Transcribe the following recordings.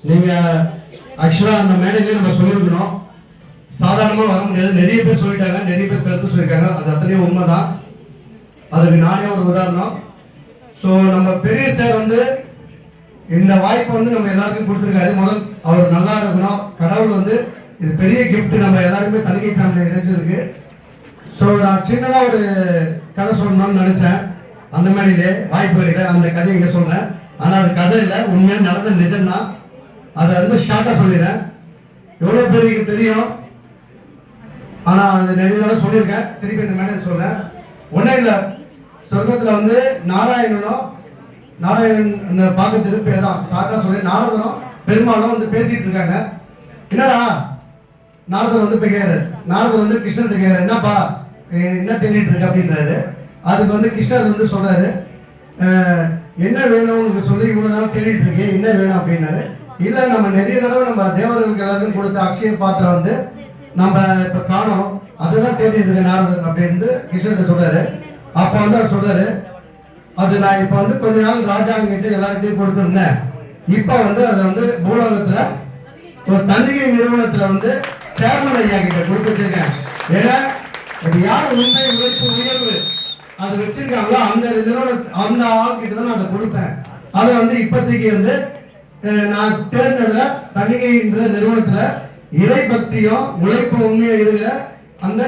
நீங்க ஆக்சுவலா அந்த மேடையிலே நம்ம சொல்லியிருக்கணும், சாதாரணமா வர முடியாது. நிறைய பேர் சொல்லிட்டாங்க, நிறைய பேர் கருத்து சொல்லியிருக்காங்க, அது அத்தனையும் உண்மைதான். அதுக்கு நானே ஒரு உதாரணம். ஸோ நம்ம பெரிய சார் வந்து இந்த வாய்ப்பை வந்து நம்ம எல்லாருக்கும் கொடுத்துருக்காரு. முதல் அவர் நல்லா இருக்கணும். கடவுள் வந்து இது பெரிய கிஃப்ட் நம்ம எல்லாருக்குமே தனிக்கை ஃபேமிலி கிடைச்சதுக்கு. ஸோ நான் சின்னதாக ஒரு கதை சொல்லணும்னு நினச்சேன். அந்த மாதிரிலே வாய்ப்பு கிடைக்கல, அந்த கதையை இங்கே சொல்கிறேன். ஆனால் அது கதை இல்லை, உண்மையாக நடந்த நிஜம்தான். அதை வந்து ஷார்ட்டாக சொல்லிடுறேன். எவ்வளோ பேருக்கு தெரியும், ஆனால் அது நிறைய தடவை சொல்லியிருக்கேன். திருப்பி இந்த மேடையில் சொல்கிறேன். ஒன்றும் இல்லை, சொர்க்கத்தில் வந்து நாராயணன் இந்த பார்க்கறதுக்கு பேர் தான் ஷார்ட்டாக சொல்லி நாரதனும் பெருமாளும் வந்து பேசிட்டு இருக்காங்க. என்னடா நாரதர் வந்து போய் கேட்குறாரு. நாரதர் வந்து கிருஷ்ணன் கேட்குறாரு, என்னப்பா என்ன தேடிட்டு இருக்கு அப்படின்றாரு. அதுக்கு வந்து கிருஷ்ணர் வந்து சொல்றாரு, என்ன வேணும் உனக்கு சொல்லி இவ்வளோ நாள் தேடிட்டு இருக்கேன், என்ன வேணும் அப்படின்னாரு. இல்லை, நம்ம நிறைய தடவை நம்ம தேவர்களுக்கு எல்லாருக்கும் கொடுத்த அக்ஷய பாத்திரம் வந்து நம்ம இப்போ காணோம், அதுதான் தேடிட்டு இருக்கேன் நாரதர் அப்படின்னு கிருஷ்ணர்கிட்ட சொல்றாரு. அப்போ வந்து அவர் சொல்றாரு, அது நான் இப்போ வந்து கொஞ்ச நாள் ராஜாங்கிட்ட எல்லார்கிட்டையும் கொடுத்துருந்தேன். இப்போ வந்து அதை வந்து பூலோகத்துல ஒரு தனிகை நிறுவனத்துல வந்து சேர்மன் ஐயா கிட்ட கொடுத்து வச்சிருக்கேன். ஏன்னா அது யார் உண்மை உழைப்பு உயர்வு அது வச்சிருக்காங்களோ அந்த அந்த ஆள் கிட்ட தான் நான் அதை கொடுப்பேன். அதை வந்து இப்போதைக்கு வந்து நான் தேர்ந்தெடுல தனிகைன்ற நிறுவனத்துல இறை பக்தியும் உழைப்பு உண்மையும் இருக்கிற அந்த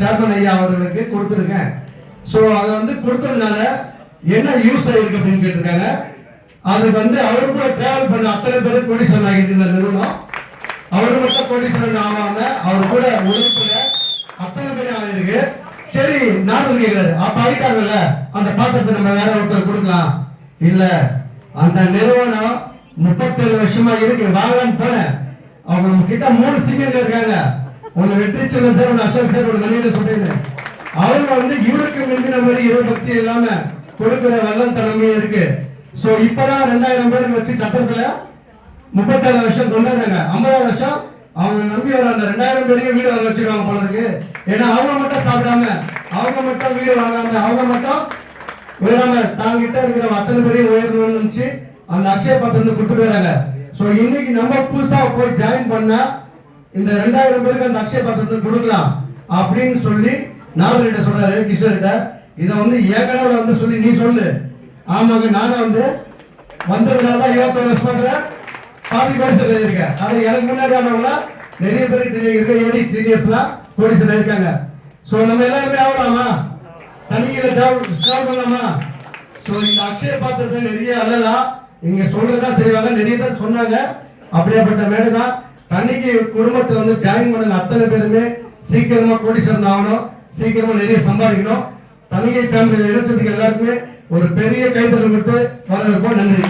சேர்மன் ஐயா அவர்களுக்கு கொடுத்துருக்கேன். ஸோ அதை வந்து கொடுத்ததுனால என்ன யூஸ் ஆயிருக்கு அப்படின்னு கேட்டிருக்காங்க. அது வந்து அவரு கூட டிராவல் பண்ண அத்தனை பேரும் கோடீஸ்வரன் ஆகிட்டு இந்த நிறுவனம். அவரு மட்டும் கோடீஸ்வரன் ஆகாம அவர் கூட உழைப்புல அத்தனை பேரும் ஆகிருக்கு. சரி, நானும் கேட்கிறாரு, அப்ப ஆயிட்டாங்கல்ல அந்த பாத்திரத்தை நம்ம வேற ஒருத்தர் கொடுக்கலாம். இல்ல, அந்த நிறுவனம் 37 வருஷமா இருக்கு, வாங்கலான்னு போனேன். அவங்க கிட்ட 3 சிங்கர்கள் இருக்காங்க. ஒன்னு வெற்றி செல்வன் சார், ஒன்னு அசோக் சார், ஒரு மணியில சொல்றேன். அவங்க வந்து இவருக்கு மிஞ்சின மாதிரி இரு பக்தி இல்லாம கொடுக்கிற வல்லம் தலைமையும் இருக்கு. சோ இப்பதான் 2000 பேர் வச்சு சட்டத்துல 37 வருஷம் கொண்டாடுறாங்க. 50 வருஷம் அவங்க நம்பி வர அந்த 2000 பேரையும் வீடு வாங்க வச்சிருக்காங்க போல இருக்கு. ஏன்னா அவங்க மட்டும் சாப்பிடாம, அவங்க மட்டும் வீடு வாங்காம, அவங்க மட்டும் உயராம தாங்கிட்ட இருக்கிற அத்தனை பேரையும் உயரணும்னு நினைச்சு அந்த அக்ஷய பாத்திரம் கொடுத்துட்டு வராங்க. சோ இன்னைக்கு நம்ம புதுசா போய் ஜாயின் பண்ணா இந்த 2000 பேருக்கு அந்த அக்ஷய பாத்திரத்தை கொடுக்கலாம் அப்படின்னு சொல்லி நாரதர்கிட்ட சொல்றாரு, கிருஷ்ணர்கிட்ட. இதை வந்து ஏற்கனவே வந்து சொல்லி நீ சொல்லு. ஆமாங்க, நானும் வந்து வந்ததுனால தான் 27 வருஷமாக பாதி கோடீஸ்வரர் இருக்கேன். அது எனக்கு முன்னாடி ஆனவங்களா நிறைய பேருக்கு தெரியும், ஏடி சீனியர்ஸ்லாம் கோடீஸ்வரர் இருக்காங்க. ஸோ நம்ம எல்லாருமே ஆகலாமா, தனியில டிராவல் பண்ணலாமா? ஸோ இந்த அக்ஷய பாத்திரத்தை நிறைய அல்லலாம் இங்க சொல்றதா செய்வாங்க, நிறைய பேர் சொன்னாங்க. அப்படியாப்பட்ட மேடை தான். தனிக்கு குடும்பத்தை வந்து ஜாயின் பண்ணுங்க அத்தனை பேருமே சீக்கிரமா கோடீஸ்வரன் ஆகணும், சீக்கிரமா நிறைய சம்பாதிக்கணும். தனிகை ஃபேமிலியில் இணைச்சதுக்கு எல்லாருக்குமே ஒரு பெரிய கைத்தறல் விட்டு வரவேற்போம். நன்றி.